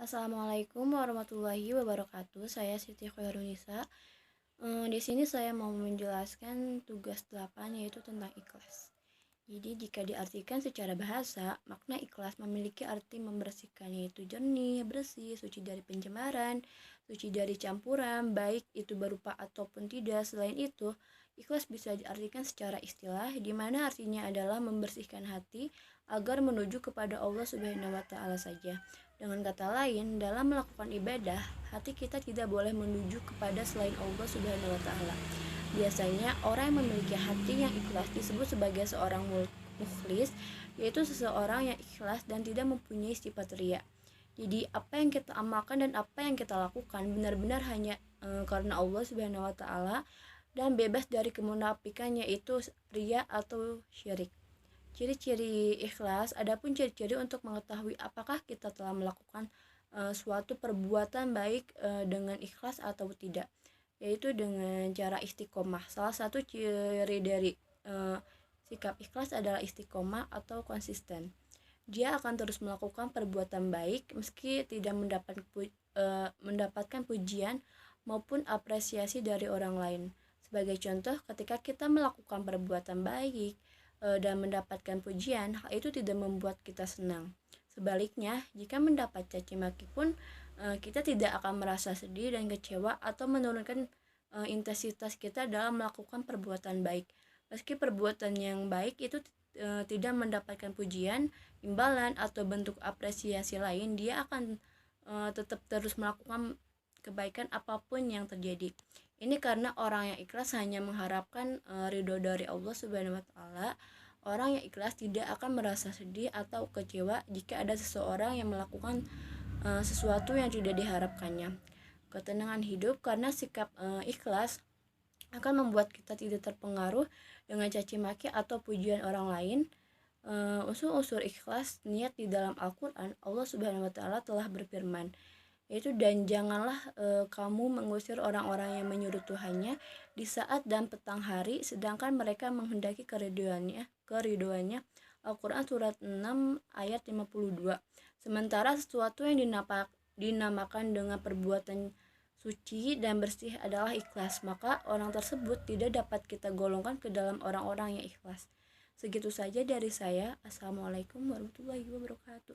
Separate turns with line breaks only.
Assalamualaikum warahmatullahi wabarakatuh. Saya Siti Khairunisa. Di sini saya mau menjelaskan tugas 8 yaitu tentang ikhlas. Jadi jika diartikan secara bahasa, makna ikhlas memiliki arti membersihkan yaitu jernih, bersih, suci dari pencemaran, suci dari campuran, baik itu berupa ataupun tidak. Selain itu, ikhlas bisa diartikan secara istilah di mana artinya adalah membersihkan hati agar menuju kepada Allah Subhanahu wa taala saja. Dengan kata lain, dalam melakukan ibadah, hati kita tidak boleh menuju kepada selain Allah Subhanahu wa taala. Biasanya orang yang memiliki hati yang ikhlas disebut sebagai seorang mukhlis, yaitu seseorang yang ikhlas dan tidak mempunyai sifat riya. Jadi apa yang kita amalkan dan apa yang kita lakukan benar-benar hanya karena Allah Subhanahu wa taala dan bebas dari kemunafikan yaitu riya atau syirik. Ciri-ciri ikhlas, adapun ciri-ciri untuk mengetahui apakah kita telah melakukan suatu perbuatan baik dengan ikhlas atau tidak, yaitu dengan cara istiqomah. Salah satu ciri dari sikap ikhlas adalah istiqomah atau konsisten. Dia akan terus melakukan perbuatan baik meski tidak mendapatkan pujian maupun apresiasi dari orang lain. Sebagai contoh, ketika kita melakukan perbuatan baik dan mendapatkan pujian, hal itu tidak membuat kita senang. Sebaliknya, jika mendapat caci maki pun, kita tidak akan merasa sedih dan kecewa atau menurunkan intensitas kita dalam melakukan perbuatan baik. Meski perbuatan yang baik itu tidak mendapatkan pujian, imbalan atau bentuk apresiasi lain, dia akan tetap terus melakukan kebaikan apapun yang terjadi. Ini karena orang yang ikhlas hanya mengharapkan ridho dari Allah Subhanahu wa taala. Orang yang ikhlas tidak akan merasa sedih atau kecewa jika ada seseorang yang melakukan sesuatu yang tidak diharapkannya. Ketenangan hidup karena sikap ikhlas akan membuat kita tidak terpengaruh dengan caci maki atau pujian orang lain. Unsur-unsur ikhlas niat di dalam Al-Quran, Allah Subhanahu wa taala telah berfirman, yaitu dan janganlah kamu mengusir orang-orang yang menyuruh Tuhannya di saat dan petang hari sedangkan mereka menghendaki keriduannya. Al-Quran surat 6 ayat 52. Sementara sesuatu yang dinamakan dengan perbuatan suci dan bersih adalah ikhlas, maka orang tersebut tidak dapat kita golongkan ke dalam orang-orang yang ikhlas. Segitu saja dari saya. Assalamualaikum warahmatullahi wabarakatuh.